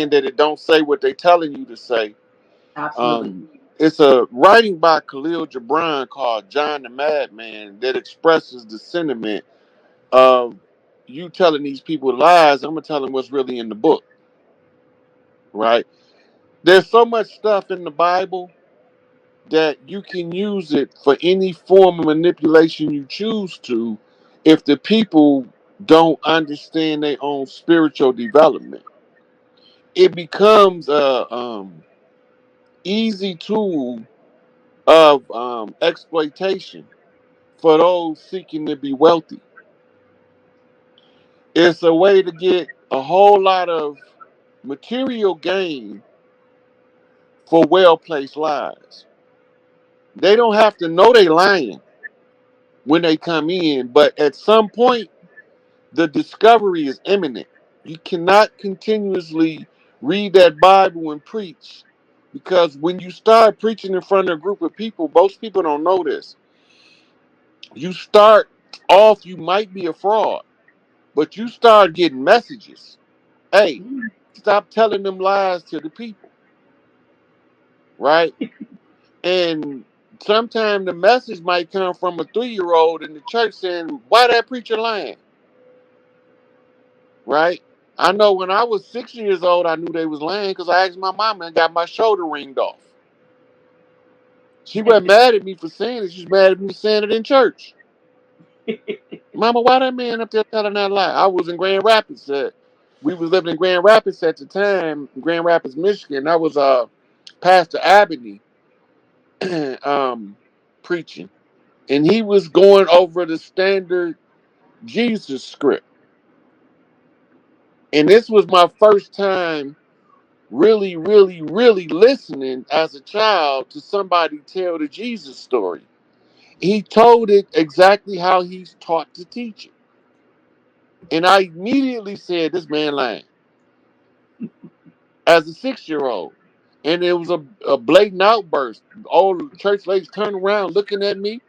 that it don't say what they telling you to say. Absolutely. Um, it's a writing by Khalil Gibran called John the Madman that expresses the sentiment of you telling these people lies. I'm gonna tell them what's really in the book, right? There's so much stuff in the Bible that you can use it for any form of manipulation you choose to, if the people don't understand their own spiritual development. It becomes a easy tool of exploitation for those seeking to be wealthy. It's a way to get a whole lot of material gain for well placed lies. They don't have to know they lying when they come in, but at some point, the discovery is imminent. You cannot continuously read that Bible and preach, because when you start preaching in front of a group of people, most people don't know this. You start off, you might be a fraud, but you start getting messages. Hey, Mm. stop telling them lies to the people, right? And sometimes the message might come from a 3-year old in the church saying, "Why that preacher lying?" Right? I know when I was 6 years old, I knew they was lying because I asked my mama and got my shoulder ringed off. She wasn't mad at me for saying it. She was mad at me saying it in church. Mama, why that man up there telling that lie? I was in Grand Rapids. We was living in Grand Rapids at the time, Grand Rapids, Michigan. I was Pastor Abney um, preaching, and he was going over the standard Jesus script. And this was my first time really, really, really listening as a child to somebody tell the Jesus story. He told it exactly how he's taught to teach it. And I immediately said, this man lying as a 6-year old. And it was a blatant outburst. All the church ladies turned around looking at me,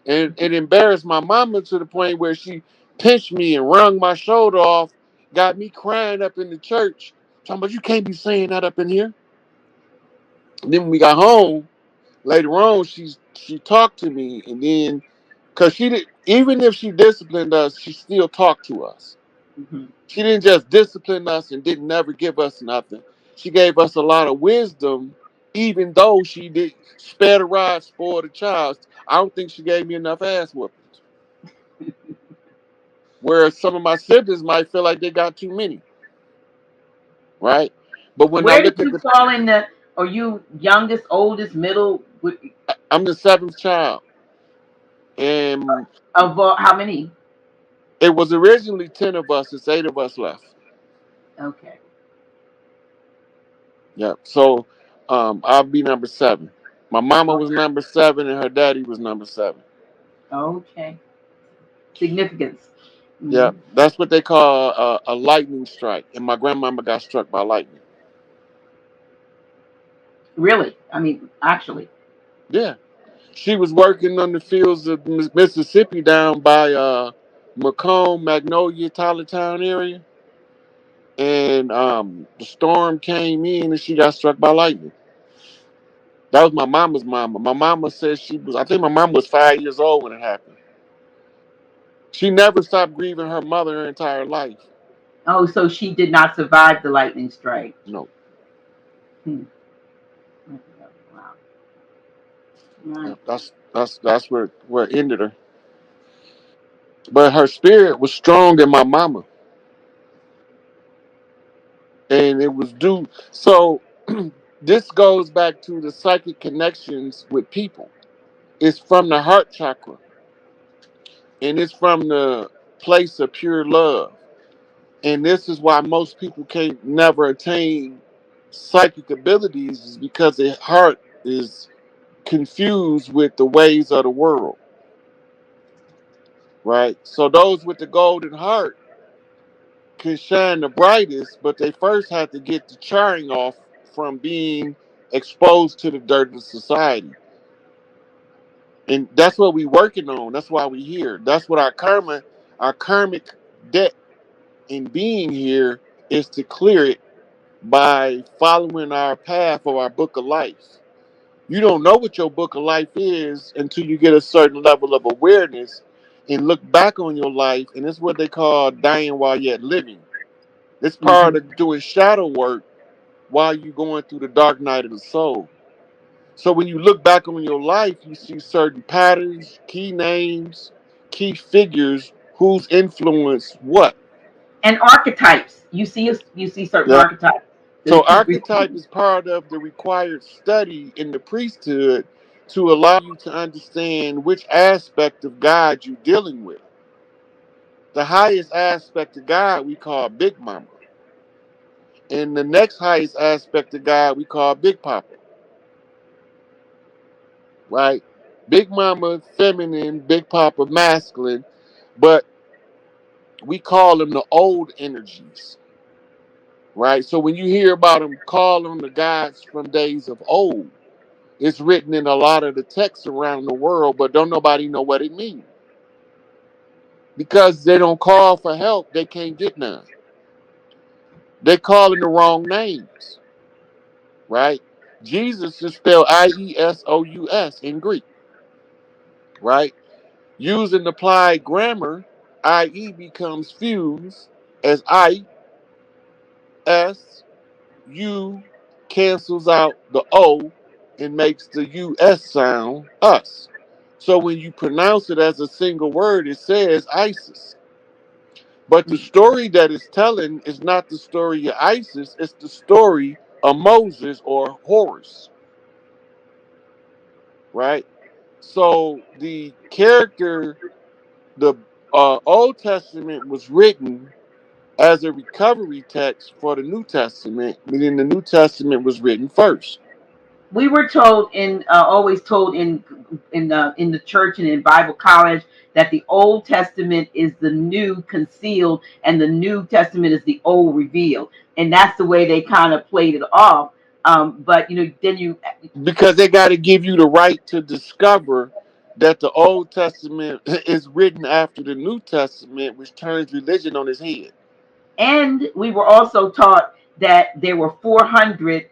and it embarrassed my mama to the point where she pinched me and wrung my shoulder off, got me crying up in the church, talking about, you can't be saying that up in here. And then when we got home, later on, she talked to me, and then because she did, even if she disciplined us, she still talked to us. Mhm. She didn't just discipline us and didn't never give us nothing. She gave us a lot of wisdom, even though she did spare the rod, spoil the child. I don't think she gave me enough ass whoopings. Whereas some of my siblings might feel like they got too many, right? But when I Where did look at you the, fall in the? Are you youngest, oldest, middle? I'm the seventh child, and Of how many? it was originally 10 of us. It's 8 of us left. Okay. Yeah. So I'll be number 7. My mama was number 7 and her daddy was number 7. Okay. Significance. Yeah. Hmm. That's what they call a lightning strike. And my grandmama got struck by lightning. Really? I mean, actually. Yeah. She was working on the fields of Mississippi down by Macomb, Magnolia, Tylertown area. And the storm came in and she got struck by lightning. That was my mama's mama. My mama said I think my mama was 5 years old when it happened. She never stopped grieving her mother her entire life. Oh, so she did not survive the lightning strike. No. Hmm. Wow. Yeah, Right. that's where it ended her. But her spirit was strong in my mama. And it was due. So this goes back to the psychic connections with people. It's from the heart chakra. And it's from the place of pure love. And this is why most people can't never attain psychic abilities, is because their heart is confused with the ways of the world, right? So those with the golden heart can shine the brightest, but they first have to get the charring off from being exposed to the dirt of society. And that's what we working on. That's why we here. That's what our karmic debt in being here is to clear it by following our path or our book of life. You don't know what your book of life is until you get a certain level of awareness and look back on your life, and it's what they call dying while yet living. It's part Hmm. of doing shadow work while you're going through the dark night of the soul. So when you look back on your life, you see certain patterns, key names, key figures who's influenced what. And archetypes. You see certain Yeah. archetypes So that keep archetype repeating. is part of the required study in the priesthood to allow you to understand which aspect of God you're dealing with. The highest aspect of God we call Big Mama. And the next highest aspect of God we call Big Papa. Right? Big Mama feminine, Big Papa masculine, but we call them the old energies. Right? So when you hear about them, call them the gods from days of old. It's written in a lot of the texts around the world, but don't nobody know what it means. Because they don't call for help, they can't get none. They calling the wrong names, right? Jesus is spelled Iesous in Greek, right? Using applied grammar, IE becomes fused as S, U cancels out the O and makes the US sound us. So when you pronounce it as a single word, it says ISIS. But the story that it's telling is not the story of ISIS, it's the story of Moses or Horus, right? So the character, the Old Testament was written as a recovery text for the New Testament, meaning the New Testament was written first. We were told in always told in the church and in Bible college that the Old Testament is the new concealed and the New Testament is the old revealed, and that's the way they kind of played it off. But then you Because they got to give you the right to discover that the Old Testament is written after the New Testament, which turns religion on its head. And we were also taught that there were 400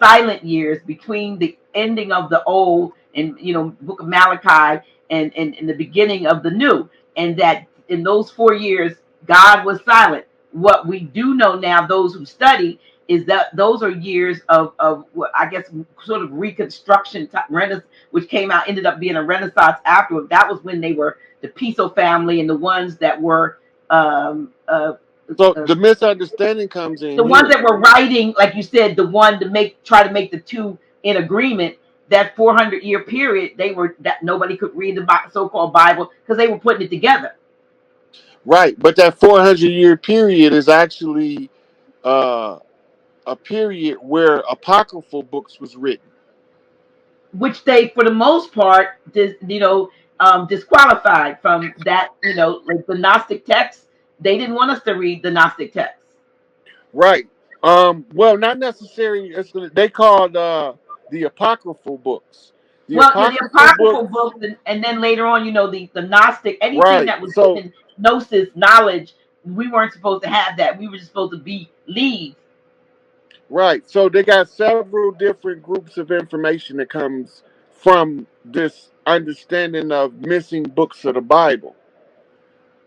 silent years between the ending of the old and book of Malachi and the beginning of the new, and that in those 4 years God was silent. What we do know now, those who study, is that those are years of what I guess sort of reconstruction, Renaissance, which came out ended up being a Renaissance afterward. That was when they were the Piso family and the ones that were um, uh, So uh, the misunderstanding comes in the ones here. that were writing, like you said, the one to try to make the two in agreement. That 400-year period, they were that nobody could read the so-called Bible because they were putting it together, Right. But that 400-year period is actually uh, a period where apocryphal books was written. which they, for the most part, disqualified from that. Like the Gnostic texts, they didn't want us to read the Gnostic texts. Right. Well, not necessarily. They called the apocryphal books. The Well, the apocryphal apocryphal books. books, and then later on, the Gnostic, anything Right. that was So written in gnosis knowledge, we weren't supposed to have that. We were just supposed to believe. right. So they got several different groups of information that comes from this understanding of missing books of the Bible.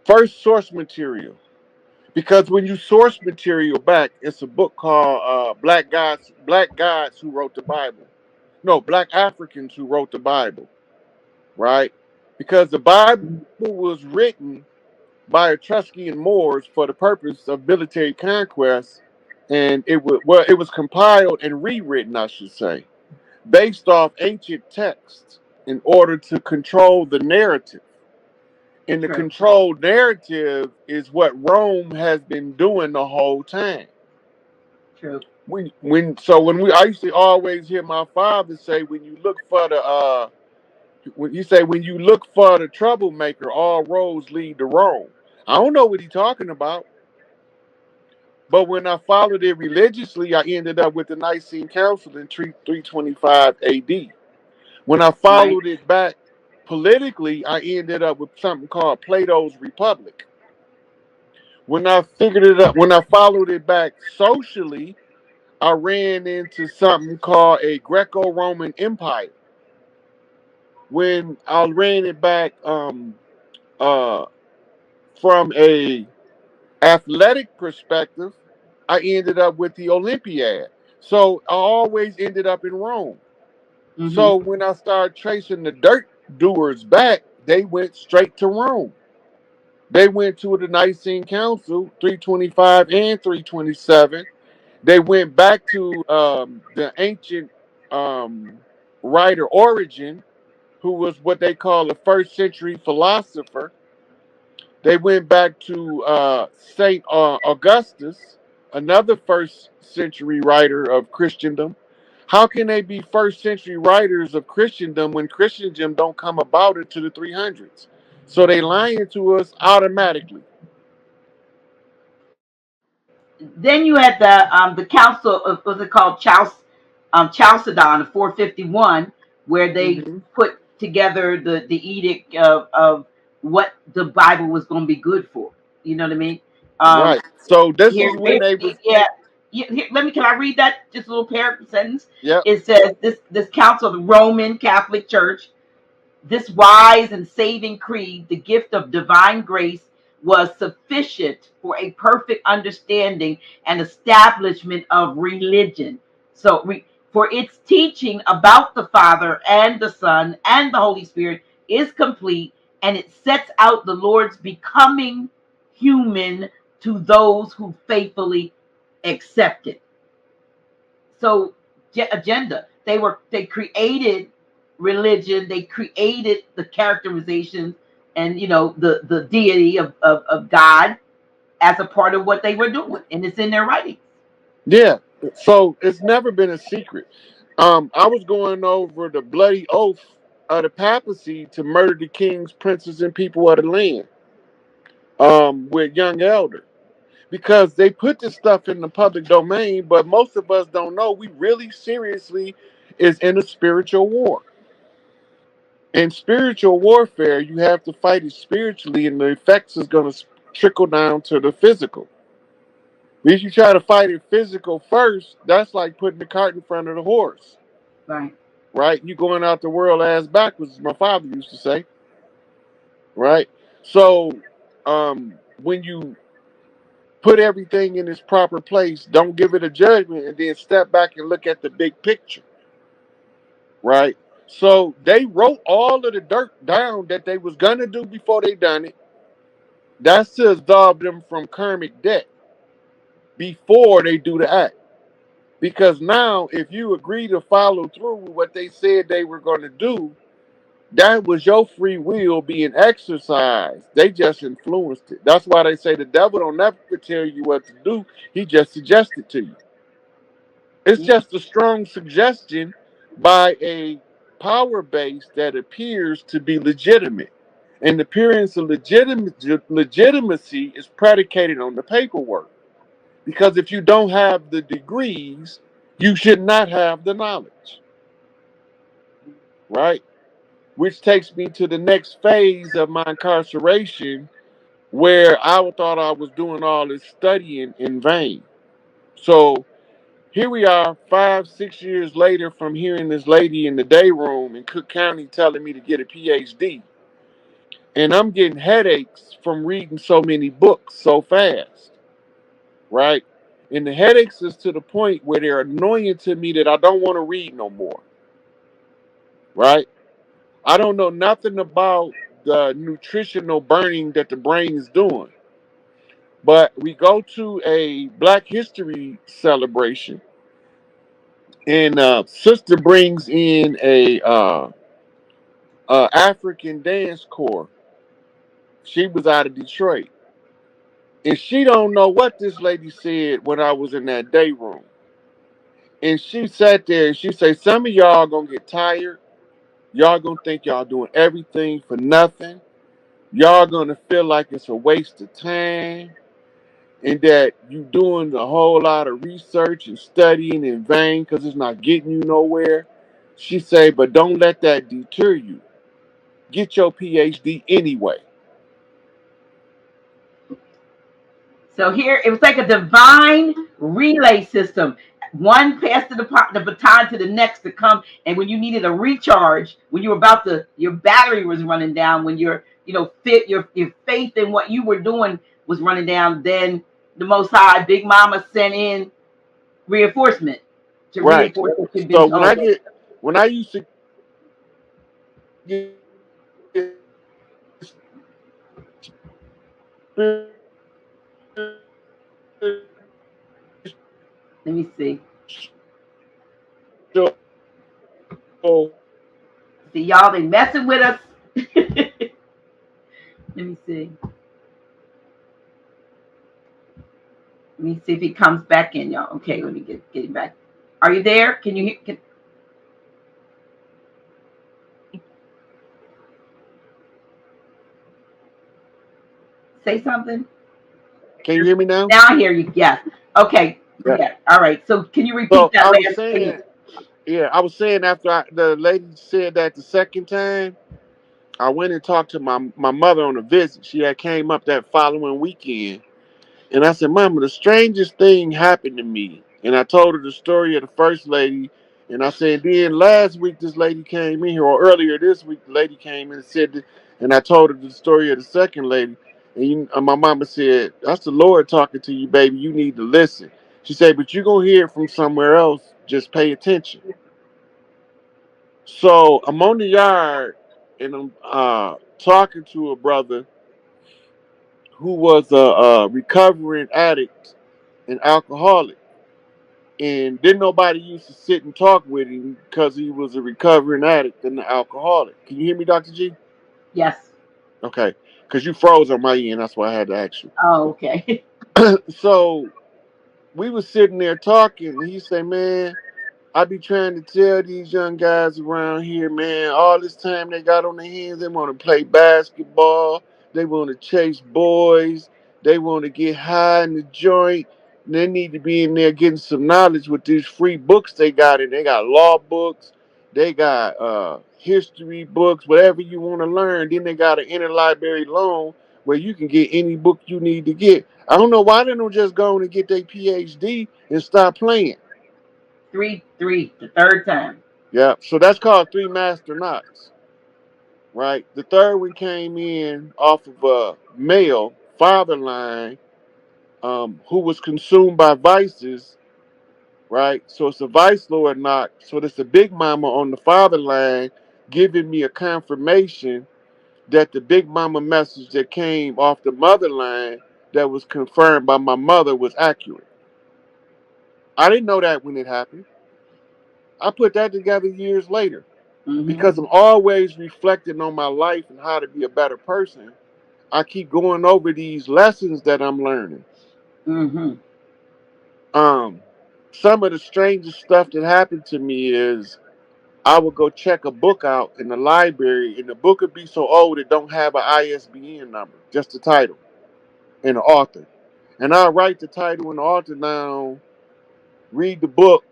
First, source material. Because when you source material back, it's a book called Black Gods Who Wrote the Bible. No, Black Africans Who Wrote the Bible, right? Because the Bible was written by Etruscan Moors for the purpose of military conquest, and it was compiled and rewritten, I should say, based off ancient texts in order to control the narrative. And the True, controlled narrative is what Rome has been doing the whole time. true. When we I used to always hear my father say, when you look for the when you say when you look for the troublemaker, all roads lead to Rome. I don't know what he's talking about, but when I followed it religiously, I ended up with the Nicene Council in 325 AD. When I Right. followed it back politically, I ended up with something called Plato's Republic. When I figured it out, when I followed it back socially, I ran into something called a Greco-Roman Empire. When I ran it back uh, from a athletic perspective, I ended up with the Olympiad. So I always ended up in Rome. Hmm. So when I started tracing the dirt doers back, they went straight to Rome. They went to the Nicene Council, 325 and 327. They went back to the ancient um, writer Origin, who was what they call a first century philosopher. They went back to Saint Augustus, another first century writer of Christendom. How can they be first century writers of Christendom when Christendom don't come about into the 300s? So they lying to us automatically. Then you had the council of, what's it called, Chalcedon of 451, where they Hmm. put together the edict of what the Bible was going to be good for. You know what I mean? Um, Right. So this here, is when they was. yeah, let me. Can I read that? Just a little paragraph sentence. Yep. It says this council of the Roman Catholic Church, this wise and saving creed, the gift of divine grace, was sufficient for a perfect understanding and establishment of religion. So, for its teaching about the Father and the Son and the Holy Spirit is complete, and it sets out the Lord's becoming human to those who faithfully accept it. So, agenda, they created religion, they created the characterizations, and the deity of God as a part of what they were doing, and it's in their writings. Yeah. So it's never been a secret. I was going over the bloody oath of the papacy to murder the kings, princes, and people of the land with young elder. Because they put this stuff in the public domain, but most of us don't know we really seriously is in a spiritual war. In spiritual warfare, you have to fight it spiritually, and the effects is going to trickle down to the physical. If you try to fight it physical first, that's like putting the cart in front of the horse, Right. right? You going out the world ass backwards, as my father used to say, right? So, when you put everything in its proper place, don't give it a judgment, and then step back and look at the big picture, right? So they wrote all of the dirt down that they was gonna do before they done it. That's to absolve them from karmic debt before they do the act. Because now, if you agree to follow through with what they said they were going to do, that was your free will being exercised. They just influenced it. That's why they say the devil don't never tell you what to do. He just suggests it to you. It's Yeah. just a strong suggestion by a power base that appears to be legitimate. And the appearance of legitimacy is predicated on the paperwork. Because if you don't have the degrees, you should not have the knowledge, right? Which takes me to the next phase of my incarceration, where I thought I was doing all this studying in vain. So here we are, 5, 6 years later, from hearing this lady in the day room in Cook County telling me to get a PhD. And I'm getting headaches from reading so many books so fast, right? And the headaches is to the point where they're annoying to me that I don't want to read no more, right? I don't know nothing about the nutritional burning that the brain is doing. But we go to a Black History celebration, and sister brings in a African dance corps. She was out of Detroit, and she don't know what this lady said when I was in that day room. And she sat there and she said, "Some of y'all gonna get tired. Y'all gonna think y'all doing everything for nothing. Y'all gonna feel like it's a waste of time, and that you doing a whole lot of research and studying in vain because it's not getting you nowhere." She said, "But don't let that deter you. Get your PhD anyway." So here it was like a divine relay system. one passed the baton to the next to come, and when you needed a recharge, when you were about to, your battery was running down, when your, fit your faith in what you were doing was running down, then the Most High, Big Mama, sent in reinforcement to Right. reinforce what you've been So when told. I used to get Let me see. spiritual See, y'all, they messing with us. Let me see. Let me see if he comes back in, y'all. Okay, let me get him back. Are you there? Can you hear? Say something? can you hear me now? Now I hear you. Yes. Okay. Yeah. Yeah. All right. So can you repeat So that I was last saying, statement? yeah, I was saying after the lady said that the second time, I went and talked to my mother on a visit. She had came up that following weekend. And I said, Mama, the strangest thing happened to me. And I told her the story of the first lady. And I said, then last week this lady came in here, or earlier this week the lady came in and said, and I told her the story of the second lady. And my mama said, that's the Lord talking to you, baby. You need to listen. She said, but you're going to hear it from somewhere else. Just pay attention. So I'm on the yard and I'm talking to a brother who was a recovering addict and alcoholic. And didn't nobody used to sit and talk with him because he was a recovering addict and an alcoholic. Can you hear me, Dr. G? Yes. Okay. Because you froze on my end. That's why I had to ask you. Oh, okay. So we was sitting there talking, and he said, man, I be trying to tell these young guys around here, man, all this time they got on their hands, they want to play basketball, they want to chase boys, they want to get high in the joint. And they need to be in there getting some knowledge with these free books they got. And they got law books, they got history books, whatever you want to learn. Then they got an interlibrary loan where you can get any book you need to get. I don't know why they don't just go on and get their PhD and stop playing. Three, the third time. Yeah, so that's called three master knots, right? The third one came in off of a male father line who was consumed by vices, right? So it's a vice lord knot. So it's a big mama on the father line giving me a confirmation that the big mama message that came off the mother line that was confirmed by my mother was accurate. I didn't know that when it happened. I put that together years later. Mm-hmm. Because I'm always reflecting on my life and how to be a better person, I keep going over these lessons that I'm learning. Mm-hmm. Um, some of the strangest stuff that happened to me is I would go check a book out in the library, and the book would be so old it don't have an ISBN number, just the title and the author. And I write the title and the author down, read the book,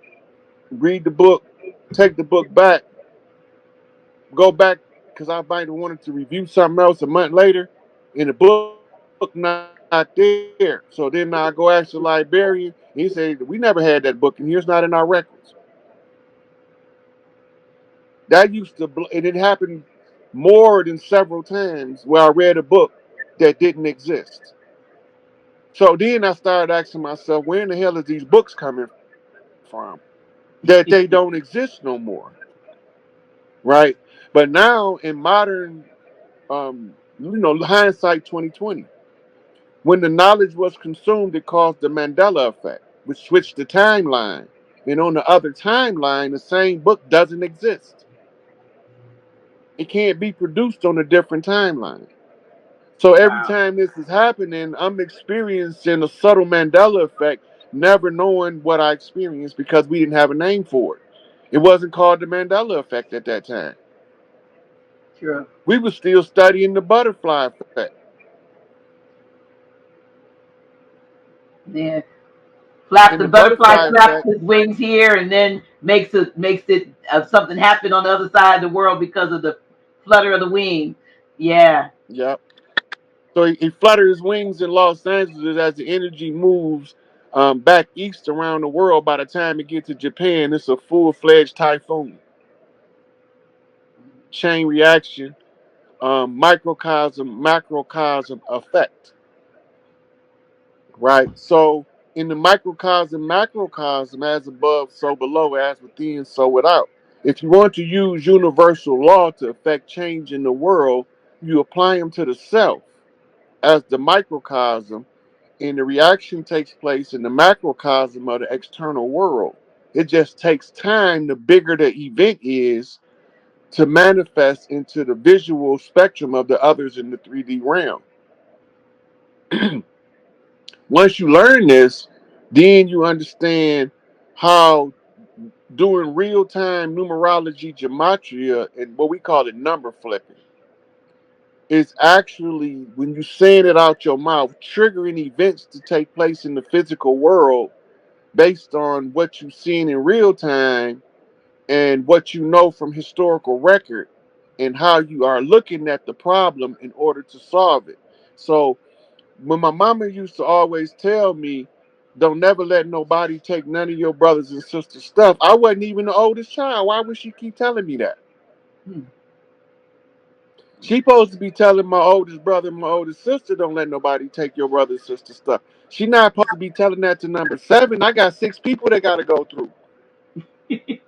read the book, take the book back, go back because I might have wanted to review something else a month later, and the book not there. So then I go ask the librarian, and he said, "We never had that book, and here's not in our records." That used to, and it happened more than several times where I read a book that didn't exist. So then I started asking myself, where in the hell is these books coming from? That they don't exist no more, right? But now in modern hindsight 2020. When the knowledge was consumed, it caused the Mandela effect, which switched the timeline. And on the other timeline, the same book doesn't exist. It can't be produced on a different timeline. So every Wow. time this is happening, I'm experiencing a subtle Mandela effect, never knowing what I experienced because we didn't have a name for it. It wasn't called the Mandela effect at that time. True. We were still studying the butterfly effect. Yeah. In Flap the the butterfly butterfly flaps effect, his wings here, and then makes it something happen on the other side of the world because of the flutter of the wing. Yeah. yep. So he flutters his wings in Los Angeles as the energy moves Back east around the world, by the time it gets to Japan, it's a full-fledged typhoon. Chain reaction, microcosm, macrocosm effect, right? So in the microcosm, macrocosm, as above, so below, as within, so without. If you want to use universal law to affect change in the world, you apply them to the self as the microcosm, and the reaction takes place in the macrocosm of the external world. It just takes time, the bigger the event is, to manifest into the visual spectrum of the others in the 3D realm. Once you learn this, then you understand how doing real time numerology gematria and what we call it number flipping is actually, when you saying it out your mouth, triggering events to take place in the physical world based on what you've seen in real time and what you know from historical record, and how you are looking at the problem in order to solve it. So when my mama used to always tell me, don't never let nobody take none of your brothers and sisters stuff, I wasn't even the oldest child. Why would she keep telling me that? Hmm. She supposed to be telling my oldest brother and my oldest sister, don't let nobody take your brother and sister stuff. She not supposed to be telling that to number 7. I got 6 people that got to go through, Yeah.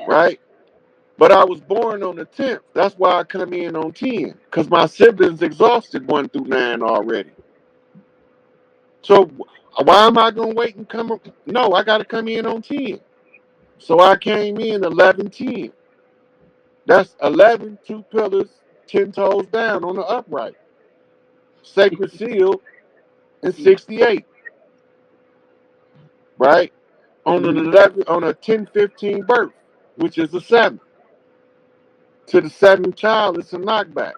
right? But I was born on the 10th. That's why I come in on 10, because my siblings exhausted 1 through 9 already. So why am I going to wait and come? No, I got to come in on 10. So I came in 11:10. That's 11, 2 pillars, 10 toes down on the upright. Sacred seal in Yeah. 68, right? On an Mhm. 11, on a 10-15 birth, which is a 7. To the 7th child, it's a knockback.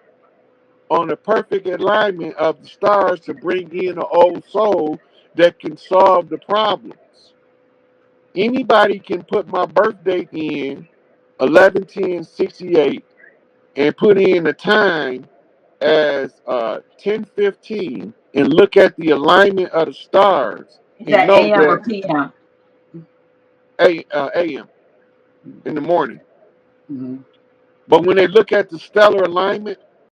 On a perfect alignment of the stars to bring in an old soul that can solve the problems. Anybody can put my birth date in 11/10/68 and put in the time as 10:15 and look at the alignment of the stars Is and that know AM or that PM? AM in the morning. Mm-hmm. But when they look at the stellar alignment,